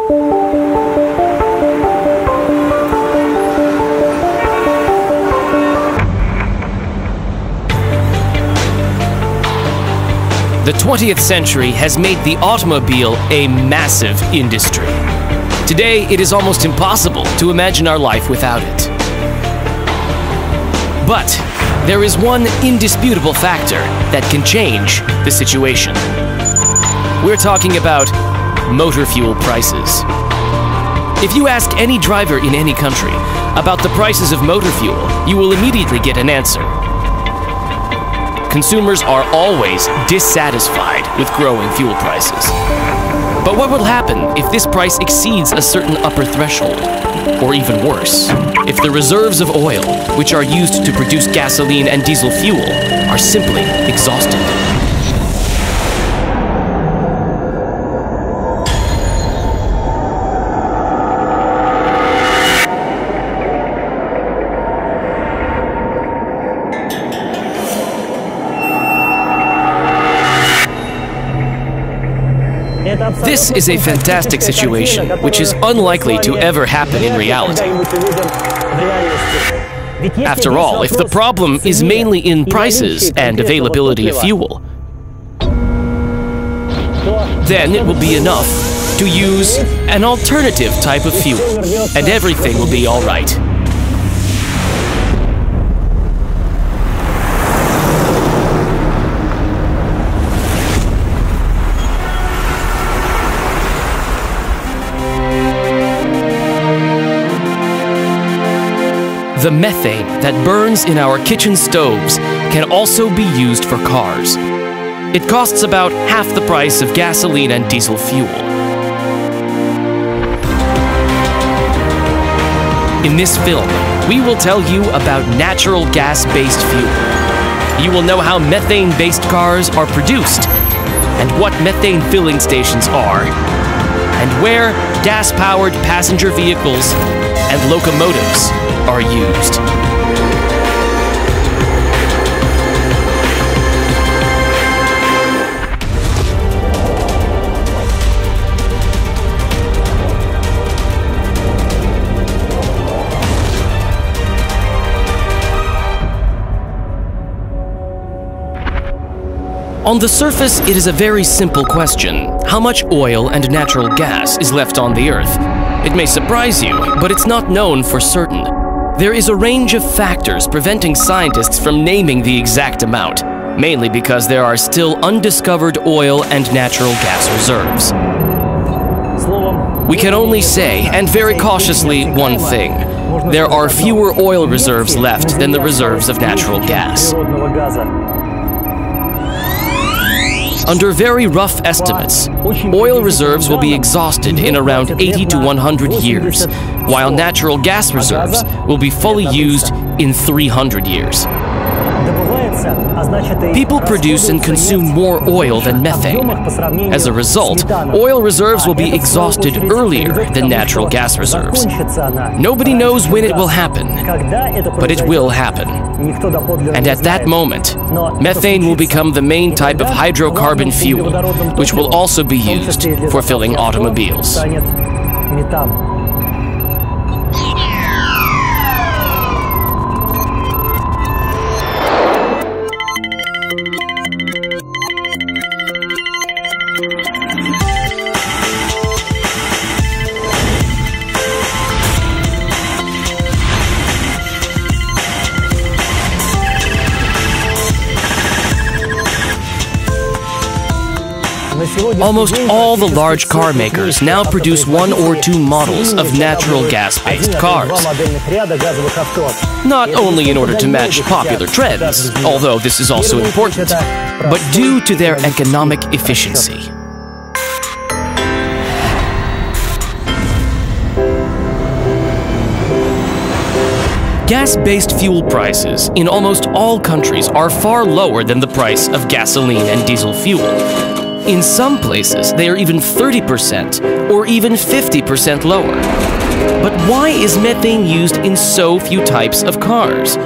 The 20th century has made the automobile a massive industry. Today, it is almost impossible to imagine our life without it. But there is one indisputable factor that can change the situation. We're talking about motor fuel prices. If you ask any driver in any country about the prices of motor fuel, you will immediately get an answer. Consumers are always dissatisfied with growing fuel prices. But what will happen if this price exceeds a certain upper threshold? Or even worse, if the reserves of oil, which are used to produce gasoline and diesel fuel, are simply exhausted? This is a fantastic situation, which is unlikely to ever happen in reality. After all, if the problem is mainly in prices and availability of fuel, then it will be enough to use an alternative type of fuel, and everything will be all right. The methane that burns in our kitchen stoves can also be used for cars. It costs about half the price of gasoline and diesel fuel. In this film, we will tell you about natural gas-based fuel. You will know how methane-based cars are produced, and what methane filling stations are, and where gas-powered passenger vehicles and locomotives are used. On the surface, it is a very simple question. How much oil and natural gas is left on the Earth? It may surprise you, but it's not known for certain. There is a range of factors preventing scientists from naming the exact amount, mainly because there are still undiscovered oil and natural gas reserves. We can only say, and very cautiously, one thing. There are fewer oil reserves left than the reserves of natural gas. Under very rough estimates, oil reserves will be exhausted in around 80 to 100 years, while natural gas reserves will be fully used in 300 years. People produce and consume more oil than methane. As a result, oil reserves will be exhausted earlier than natural gas reserves. Nobody knows when it will happen, but it will happen. And at that moment, methane will become the main type of hydrocarbon fuel, which will also be used for filling automobiles. Almost all the large car makers now produce one or two models of natural gas-based cars. Not only in order to match popular trends, although this is also important, but due to their economic efficiency. Gas-based fuel prices in almost all countries are far lower than the price of gasoline and diesel fuel. In some places, they are even 30% or even 50% lower. But why is methane used in so few types of cars?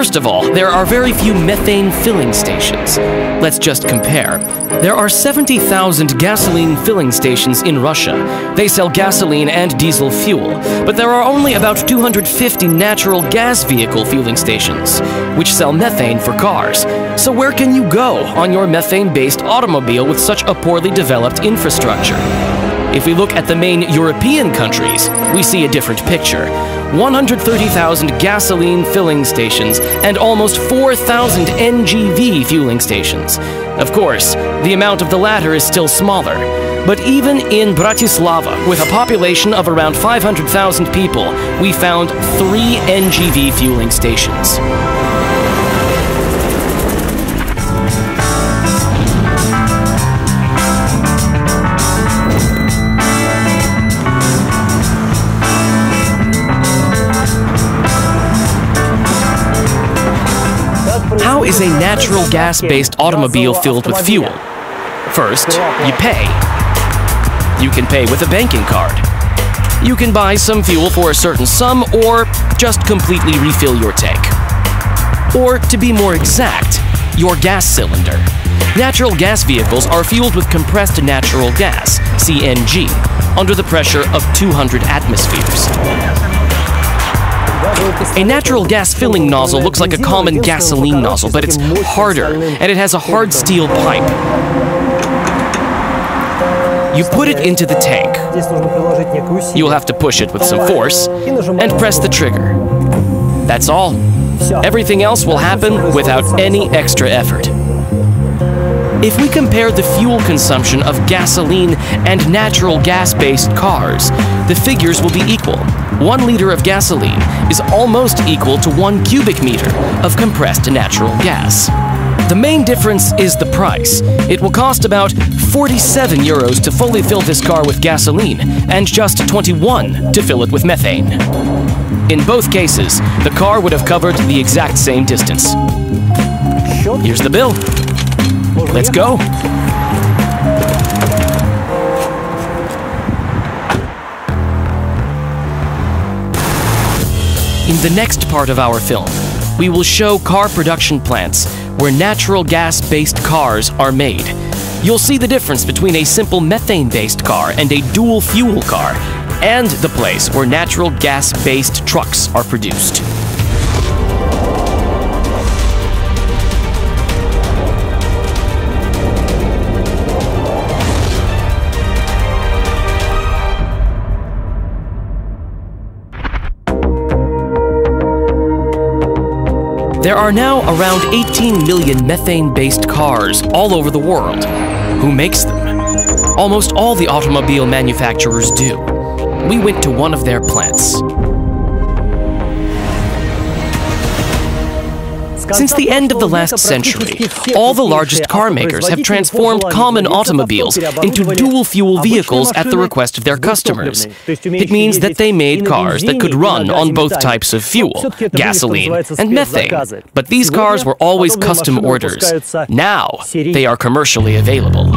First of all, there are very few methane filling stations. Let's just compare. There are 70,000 gasoline filling stations in Russia. They sell gasoline and diesel fuel, but there are only about 250 natural gas vehicle fueling stations, which sell methane for cars. So where can you go on your methane-based automobile with such a poorly developed infrastructure? If we look at the main European countries, we see a different picture. 130,000 gasoline filling stations and almost 4,000 NGV fueling stations. Of course, the amount of the latter is still smaller. But even in Bratislava, with a population of around 500,000 people, we found 3 NGV fueling stations. How is a natural gas-based automobile filled with fuel? First, you pay. You can pay with a banking card. You can buy some fuel for a certain sum or just completely refill your tank. Or, to be more exact, your gas cylinder. Natural gas vehicles are fueled with compressed natural gas, CNG, under the pressure of 200 atmospheres. A natural gas filling nozzle looks like a common gasoline nozzle, but it's harder, and it has a hard steel pipe. You put it into the tank. You'll have to push it with some force, and press the trigger. That's all. Everything else will happen without any extra effort. If we compare the fuel consumption of gasoline and natural gas-based cars, the figures will be equal. 1 liter of gasoline is almost equal to 1 cubic meter of compressed natural gas. The main difference is the price. It will cost about 47 euros to fully fill this car with gasoline, and just 21 to fill it with methane. In both cases, the car would have covered the exact same distance. Here's the bill. Let's go. In the next part of our film, we will show car production plants where natural gas-based cars are made. You'll see the difference between a simple methane-based car and a dual-fuel car, and the place where natural gas-based trucks are produced. There are now around 18 million methane-based cars all over the world. Who makes them? Almost all the automobile manufacturers do. We went to one of their plants. Since the end of the last century, all the largest car makers have transformed common automobiles into dual-fuel vehicles at the request of their customers. It means that they made cars that could run on both types of fuel, gasoline and methane. But these cars were always custom orders. Now, they are commercially available.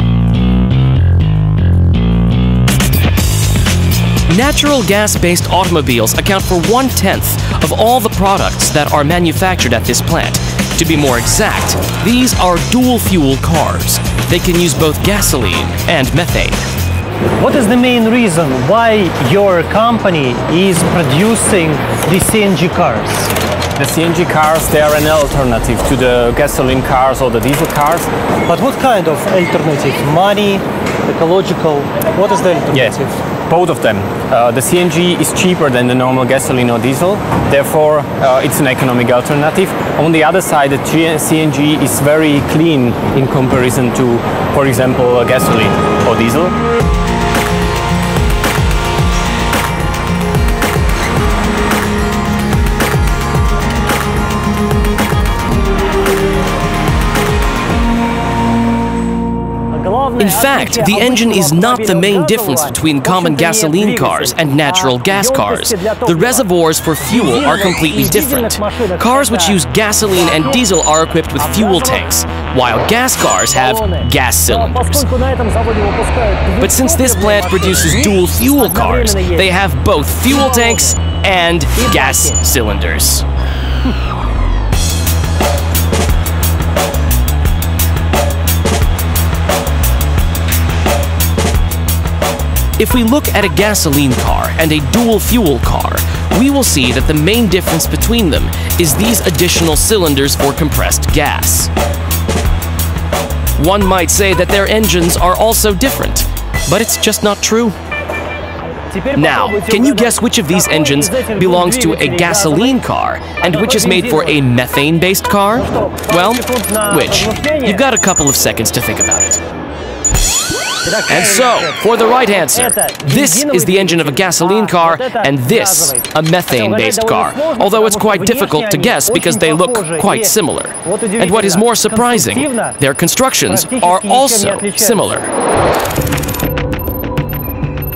Natural gas-based automobiles account for 1/10 of all the products that are manufactured at this plant. To be more exact, these are dual-fuel cars. They can use both gasoline and methane. What is the main reason why your company is producing the CNG cars? The CNG cars, they are an alternative to the gasoline cars or the diesel cars. But what kind of alternative? Money, ecological? What is the alternative? Yes. Both of them. The CNG is cheaper than the normal gasoline or diesel, therefore it's an economic alternative. On the other side, the CNG is very clean in comparison to, for example, gasoline or diesel. In fact, the engine is not the main difference between common gasoline cars and natural gas cars. The reservoirs for fuel are completely different. Cars which use gasoline and diesel are equipped with fuel tanks, while gas cars have gas cylinders. But since this plant produces dual fuel cars, they have both fuel tanks and gas cylinders. If we look at a gasoline car and a dual-fuel car, we will see that the main difference between them is these additional cylinders for compressed gas. One might say that their engines are also different, but it's just not true. Now, can you guess which of these engines belongs to a gasoline car and which is made for a methane-based car? Well, which? You've got a couple of seconds to think about it. And so, for the right answer, this is the engine of a gasoline car and this a methane-based car, although it's quite difficult to guess because they look quite similar. And what is more surprising, their constructions are also similar.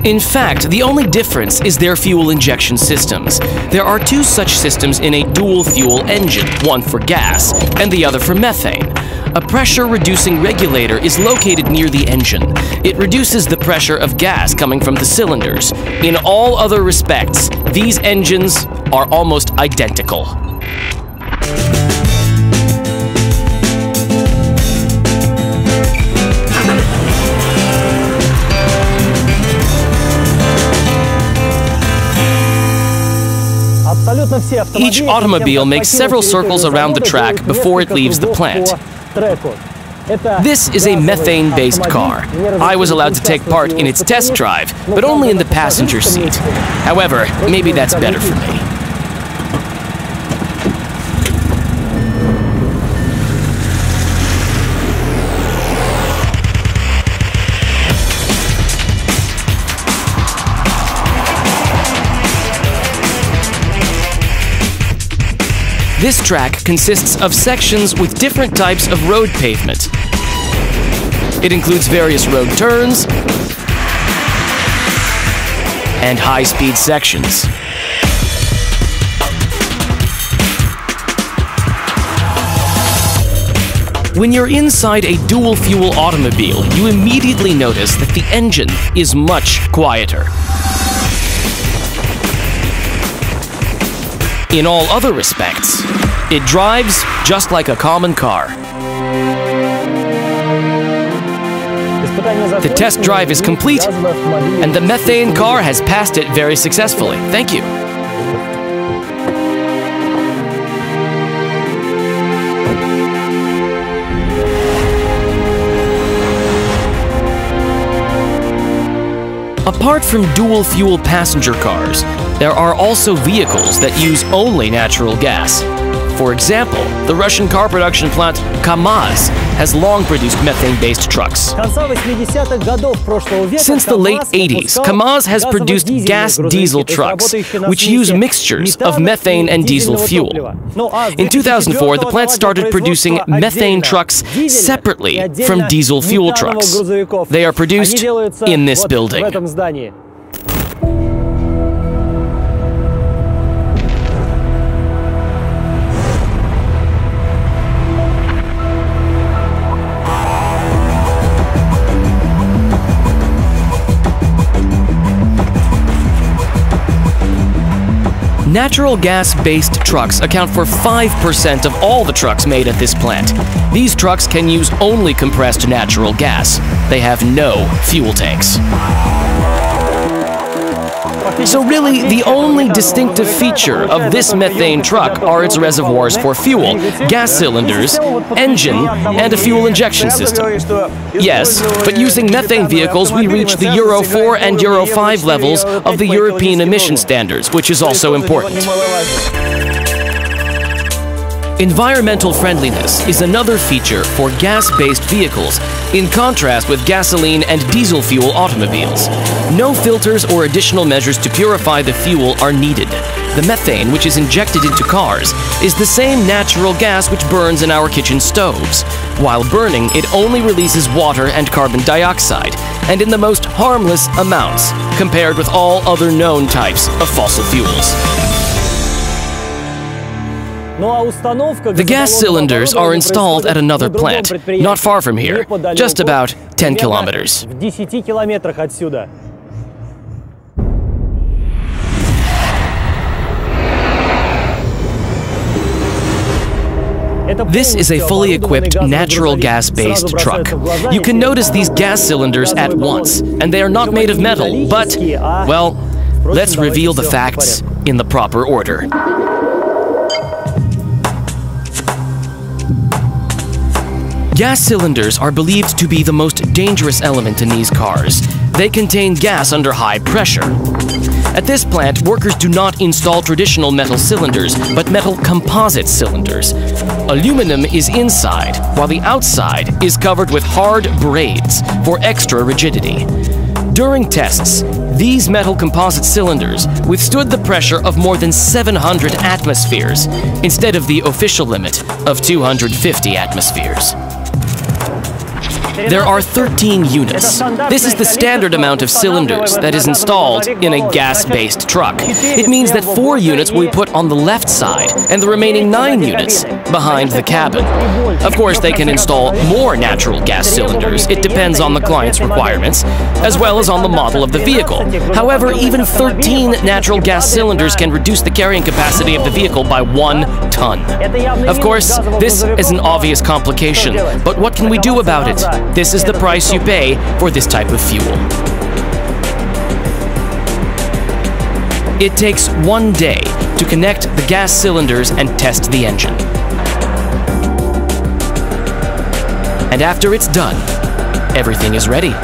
In fact, the only difference is their fuel injection systems. There are two such systems in a dual-fuel engine, one for gas and the other for methane. A pressure-reducing regulator is located near the engine. It reduces the pressure of gas coming from the cylinders. In all other respects, these engines are almost identical. Each automobile makes several circles around the track before it leaves the plant. This is a methane-based car. I was allowed to take part in its test drive, but only in the passenger seat. However, maybe that's better for me. This track consists of sections with different types of road pavement. It includes various road turns and high-speed sections. When you're inside a dual-fuel automobile, you immediately notice that the engine is much quieter. In all other respects, it drives just like a common car. The test drive is complete, and the methane car has passed it very successfully. Thank you. Apart from dual-fuel passenger cars, there are also vehicles that use only natural gas. For example, the Russian car production plant KAMAZ has long produced methane-based trucks. Since the late 80s, KAMAZ has produced gas diesel trucks, which use mixtures of methane and diesel fuel. In 2004, the plant started producing methane trucks separately from diesel fuel trucks. They are produced in this building. Natural gas-based trucks account for 5% of all the trucks made at this plant. These trucks can use only compressed natural gas. They have no fuel tanks. So really, the only distinctive feature of this methane truck are its reservoirs for fuel, gas cylinders, engine, and a fuel injection system. Yes, but using methane vehicles, we reach the Euro 4 and Euro 5 levels of the European emission standards, which is also important. Environmental friendliness is another feature for gas-based vehicles, in contrast with gasoline and diesel fuel automobiles. No filters or additional measures to purify the fuel are needed. The methane, which is injected into cars, is the same natural gas which burns in our kitchen stoves. While burning, it only releases water and carbon dioxide, and in the most harmless amounts, compared with all other known types of fossil fuels. The gas cylinders are installed at another plant, not far from here, just about 10 kilometers. This is a fully equipped natural gas-based truck. You can notice these gas cylinders at once, and they are not made of metal, but, well, let's reveal the facts in the proper order. Gas cylinders are believed to be the most dangerous element in these cars. They contain gas under high pressure. At this plant, workers do not install traditional metal cylinders, but metal composite cylinders. Aluminum is inside, while the outside is covered with hard braids for extra rigidity. During tests, these metal composite cylinders withstood the pressure of more than 700 atmospheres, instead of the official limit of 250 atmospheres. There are 13 units. This is the standard amount of cylinders that is installed in a gas-based truck. It means that 4 units will be put on the left side and the remaining 9 units behind the cabin. Of course, they can install more natural gas cylinders. It depends on the client's requirements, as well as on the model of the vehicle. However, even 13 natural gas cylinders can reduce the carrying capacity of the vehicle by 1 ton. Of course, this is an obvious complication, but what can we do about it? This is the price you pay for this type of fuel. It takes 1 day to connect the gas cylinders and test the engine. And after it's done, everything is ready.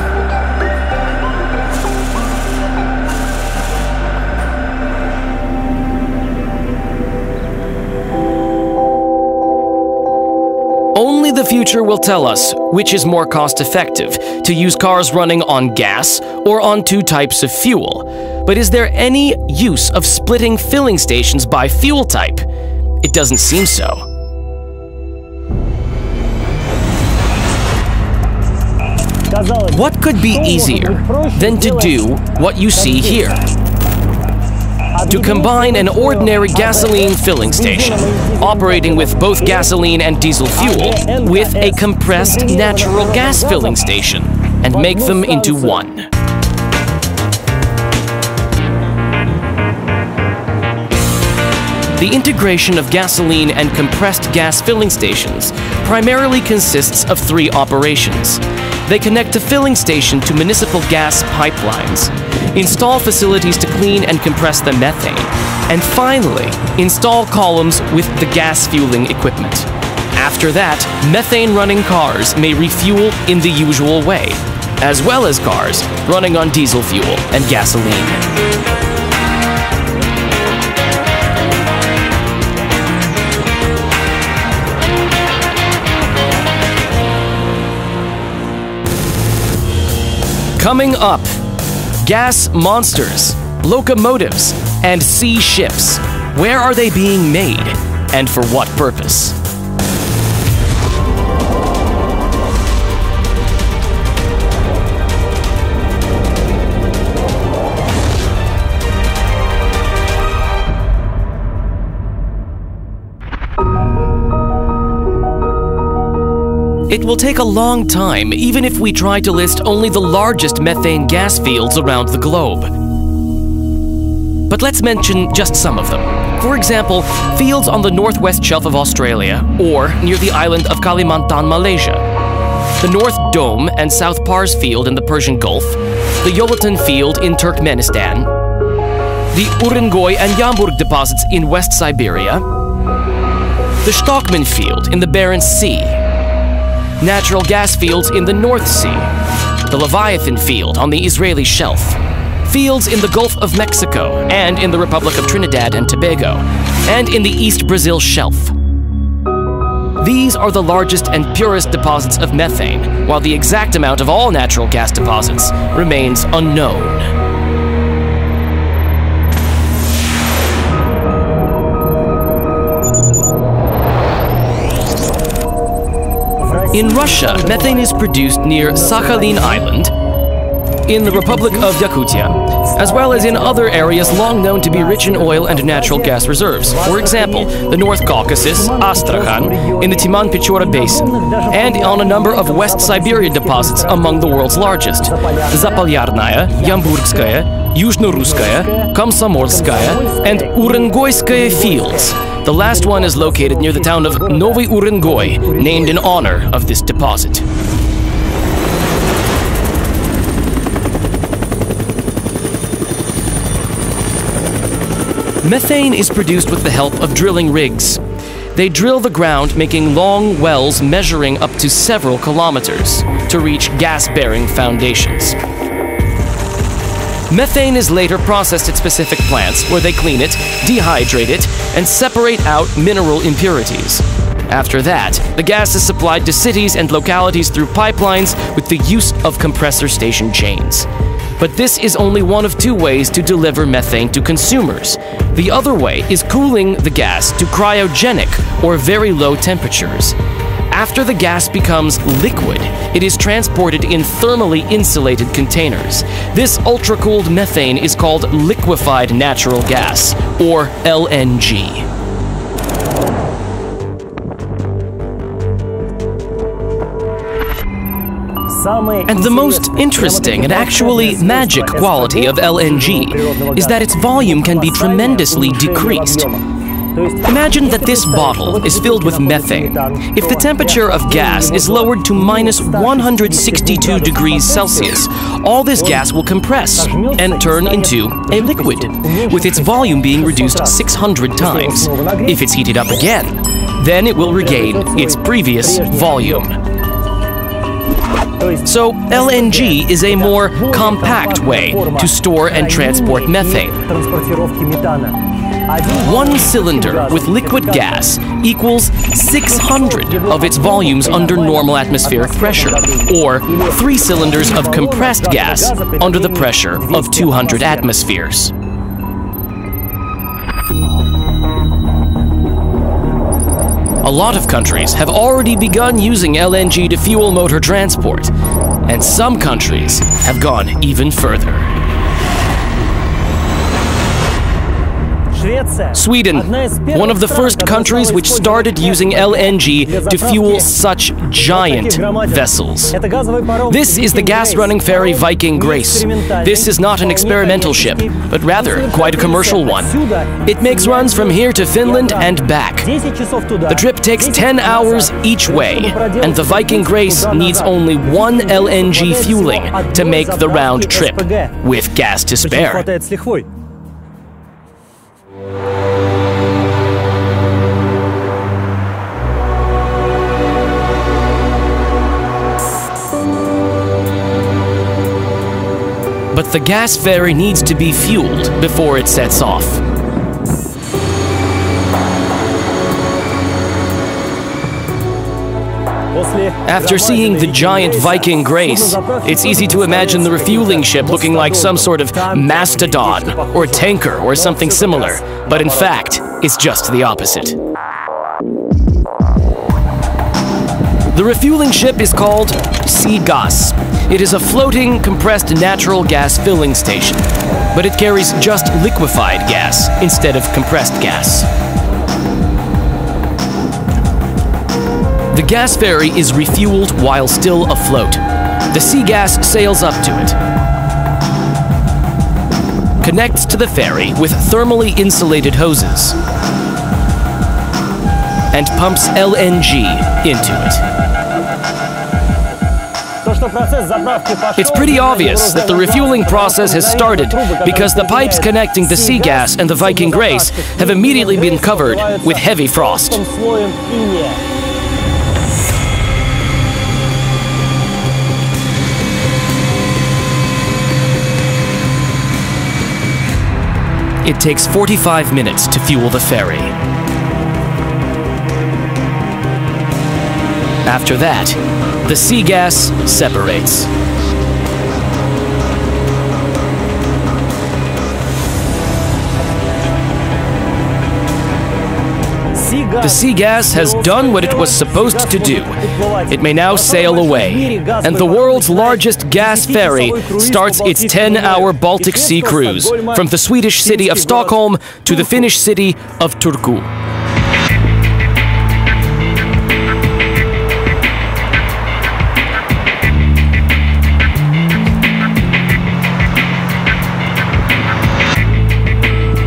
Only the future will tell us which is more cost-effective, to use cars running on gas or on 2 types of fuel. But is there any use of splitting filling stations by fuel type? It doesn't seem so. What could be easier than to do what you see here? To combine an ordinary gasoline filling station, operating with both gasoline and diesel fuel, with a compressed natural gas filling station, and make them into one. The integration of gasoline and compressed gas filling stations primarily consists of 3 operations. They connect a filling station to municipal gas pipelines, install facilities to clean and compress the methane, and finally, install columns with the gas fueling equipment. After that, methane-running cars may refuel in the usual way, as well as cars running on diesel fuel and gasoline. Coming up, gas monsters, locomotives, and sea ships. Where are they being made, and for what purpose? It will take a long time, even if we try to list only the largest methane gas fields around the globe. But let's mention just some of them. For example, fields on the northwest shelf of Australia, or near the island of Kalimantan, Malaysia. The North Dome and South Pars field in the Persian Gulf, the Yolatan field in Turkmenistan, the Urengoy and Yamburg deposits in West Siberia, the Stockman field in the Barents Sea, natural gas fields in the North Sea, the Leviathan field on the Israeli shelf, fields in the Gulf of Mexico and in the Republic of Trinidad and Tobago, and in the East Brazil shelf. These are the largest and purest deposits of methane, while the exact amount of all natural gas deposits remains unknown. In Russia, methane is produced near Sakhalin Island, in the Republic of Yakutia, as well as in other areas long known to be rich in oil and natural gas reserves. For example, the North Caucasus, Astrakhan, in the Timan-Pechora Basin, and on a number of West Siberia deposits among the world's largest, Zapolyarnaya, Yamburgskaya, Yuzhno-Russkaya, Komsomolskaya, and Urengoyskaya fields. The last one is located near the town of Novy Urengoy, named in honor of this deposit. Methane is produced with the help of drilling rigs. They drill the ground, making long wells measuring up to several kilometers to reach gas-bearing foundations. Methane is later processed at specific plants where they clean it, dehydrate it, and separate out mineral impurities. After that, the gas is supplied to cities and localities through pipelines with the use of compressor station chains. But this is only one of two ways to deliver methane to consumers. The other way is cooling the gas to cryogenic or very low temperatures. After the gas becomes liquid, it is transported in thermally insulated containers. This ultra-cooled methane is called liquefied natural gas, or LNG. And the most interesting and actually magic quality of LNG is that its volume can be tremendously decreased. Imagine that this bottle is filled with methane. If the temperature of gas is lowered to minus 162 degrees Celsius, all this gas will compress and turn into a liquid, with its volume being reduced 600 times. If it's heated up again, then it will regain its previous volume. So, LNG is a more compact way to store and transport methane. One cylinder with liquid gas equals 600 of its volumes under normal atmospheric pressure, or 3 cylinders of compressed gas under the pressure of 200 atmospheres. A lot of countries have already begun using LNG to fuel motor transport, and some countries have gone even further. Sweden, one of the first countries which started using LNG to fuel such giant vessels. This is the gas-running ferry Viking Grace. This is not an experimental ship, but rather quite a commercial one. It makes runs from here to Finland and back. The trip takes 10 hours each way, and the Viking Grace needs only one LNG fueling to make the round trip, with gas to spare. But the gas ferry needs to be fueled before it sets off. After seeing the giant Viking Grace, it's easy to imagine the refueling ship looking like some sort of mastodon or tanker or something similar, but in fact, it's just the opposite. The refueling ship is called Seagas. It is a floating, compressed natural gas filling station, but it carries just liquefied gas instead of compressed gas. The gas ferry is refueled while still afloat. The Seagas sails up to it, connects to the ferry with thermally insulated hoses, and pumps LNG into it. It's pretty obvious that the refueling process has started because the pipes connecting the Seagas and the Viking Grace have immediately been covered with heavy frost. It takes 45 minutes to fuel the ferry. After that, the Seagas separates. The Seagas has done what it was supposed to do. It may now sail away, and the world's largest gas ferry starts its 10-hour Baltic Sea cruise from the Swedish city of Stockholm to the Finnish city of Turku.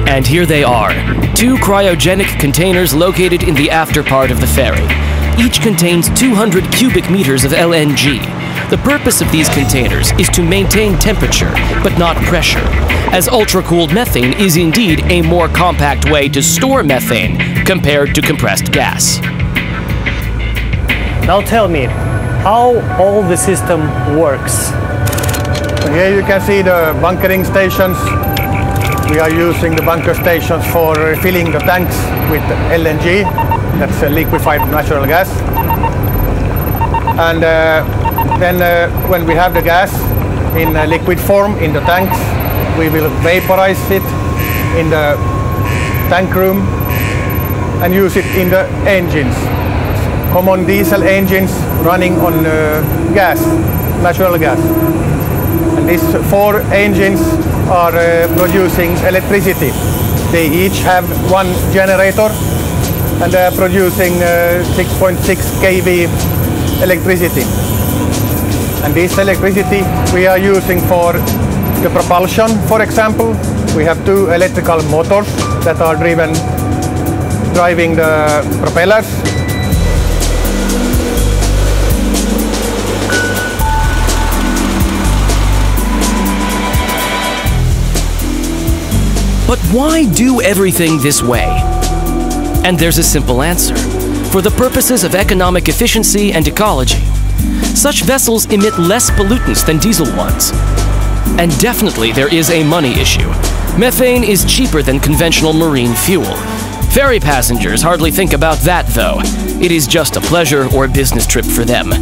And here they are, 2 cryogenic containers located in the after part of the ferry. Each contains 200 cubic meters of LNG. The purpose of these containers is to maintain temperature, but not pressure, as ultra-cooled methane is indeed a more compact way to store methane compared to compressed gas. Now tell me, how all the system works. Here you can see the bunkering stations. We are using the bunker stations for filling the tanks with LNG, that's liquefied natural gas. And then when we have the gas in liquid form in the tanks, we will vaporize it in the tank room and use it in the engines. Common diesel engines running on gas, natural gas. And these 4 engines are producing electricity. They each have 1 generator and they are producing 6.6 kV electricity. And this electricity we are using for the propulsion, for example. We have 2 electrical motors that are driving the propellers. But why do everything this way? And there's a simple answer. For the purposes of economic efficiency and ecology. Such vessels emit less pollutants than diesel ones. And definitely there is a money issue. Methane is cheaper than conventional marine fuel. Ferry passengers hardly think about that, though. It is just a pleasure or business trip for them.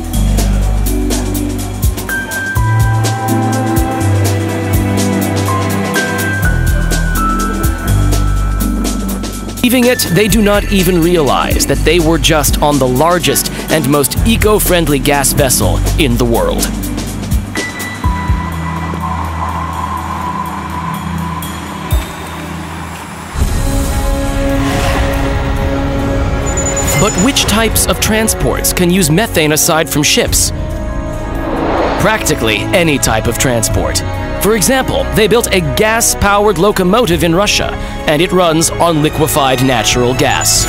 Leaving it, they do not even realize that they were just on the largest and most eco-friendly gas vessel in the world. But which types of transports can use methane aside from ships? Practically any type of transport. For example, they built a gas-powered locomotive in Russia, and it runs on liquefied natural gas.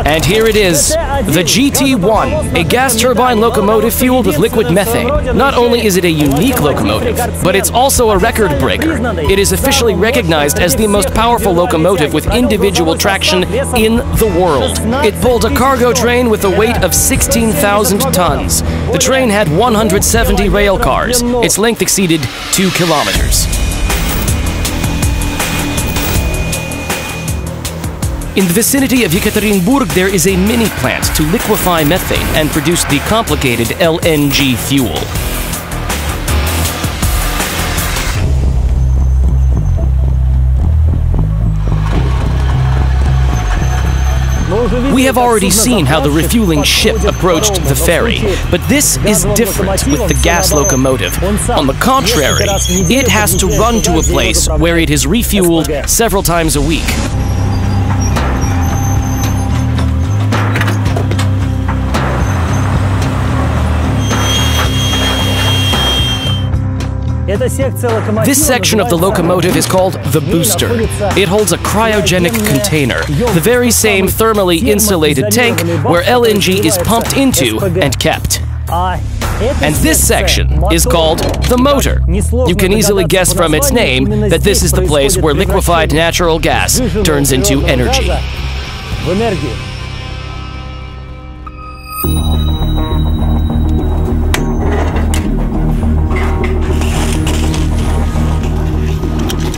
And here it is, the GT1, a gas turbine locomotive fueled with liquid methane. Not only is it a unique locomotive, but it's also a record breaker. It is officially recognized as the most powerful locomotive with individual traction in the world. It pulled a cargo train with a weight of 16,000 tons. The train had 170 rail cars. Its length exceeded 2 kilometers. In the vicinity of Yekaterinburg, there is a mini plant to liquefy methane and produce the complicated LNG fuel. We have already seen how the refueling ship approached the ferry, but this is different with the gas locomotive. On the contrary, it has to run to a place where it is refueled several times a week. This section of the locomotive is called the booster. It holds a cryogenic container, the very same thermally insulated tank where LNG is pumped into and kept. And this section is called the motor. You can easily guess from its name that this is the place where liquefied natural gas turns into energy.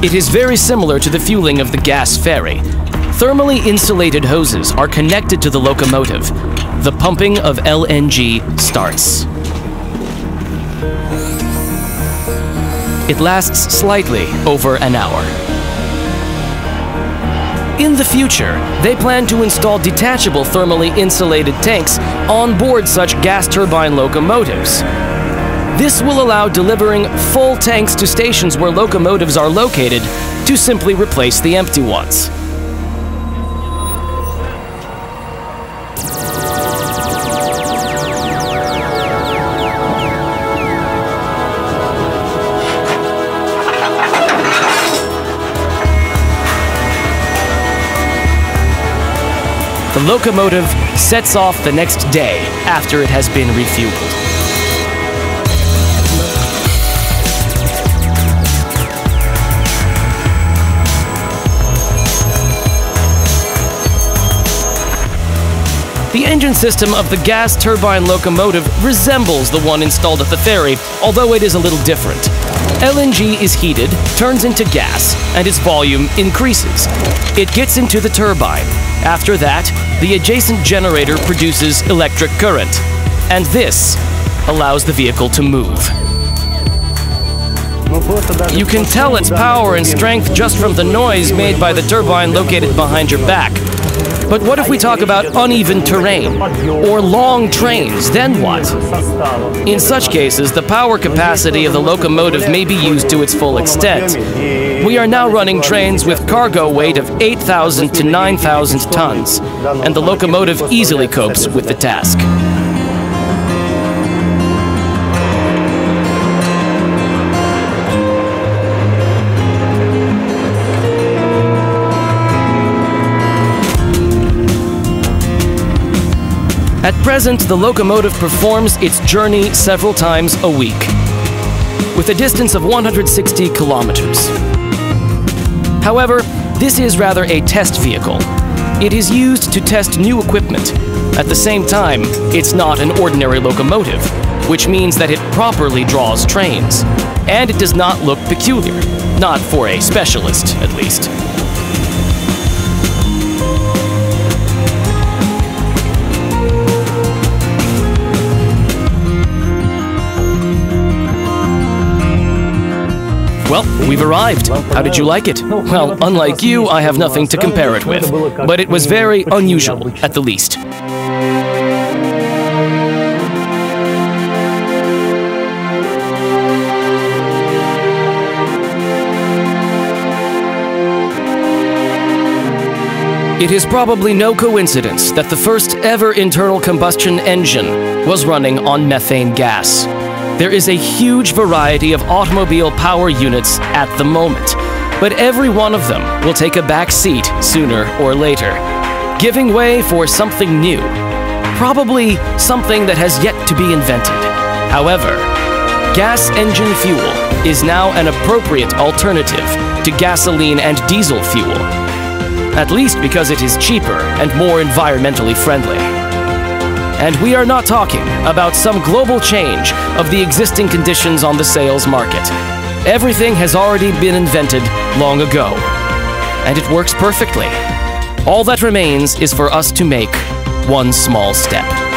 It is very similar to the fueling of the gas ferry. Thermally insulated hoses are connected to the locomotive. The pumping of LNG starts. It lasts slightly over an hour. In the future, they plan to install detachable thermally insulated tanks on board such gas turbine locomotives. This will allow delivering full tanks to stations where locomotives are located to simply replace the empty ones. the locomotive sets off the next day after it has been refueled. The engine system of the gas turbine locomotive resembles the one installed at the ferry, although it is a little different. LNG is heated, turns into gas, and its volume increases. It gets into the turbine. After that, the adjacent generator produces electric current, and this allows the vehicle to move. You can tell its power and strength just from the noise made by the turbine located behind your back. But what if we talk about uneven terrain or long trains, then what? In such cases, the power capacity of the locomotive may be used to its full extent. We are now running trains with cargo weight of 8,000 to 9,000 tons, and the locomotive easily copes with the task. At present, the locomotive performs its journey several times a week, with a distance of 160 kilometers. However, this is rather a test vehicle. It is used to test new equipment. At the same time, it's not an ordinary locomotive, which means that it properly draws trains. And it does not look peculiar, not for a specialist, at least. Well, we've arrived. How did you like it? Well, unlike you, I have nothing to compare it with. But it was very unusual, at the least. It is probably no coincidence that the first ever internal combustion engine was running on methane gas. There is a huge variety of automobile power units at the moment, but every one of them will take a back seat sooner or later, giving way for something new, probably something that has yet to be invented. However, gas engine fuel is now an appropriate alternative to gasoline and diesel fuel, at least because it is cheaper and more environmentally friendly. And we are not talking about some global change of the existing conditions on the sales market. Everything has already been invented long ago, and it works perfectly. All that remains is for us to make one small step.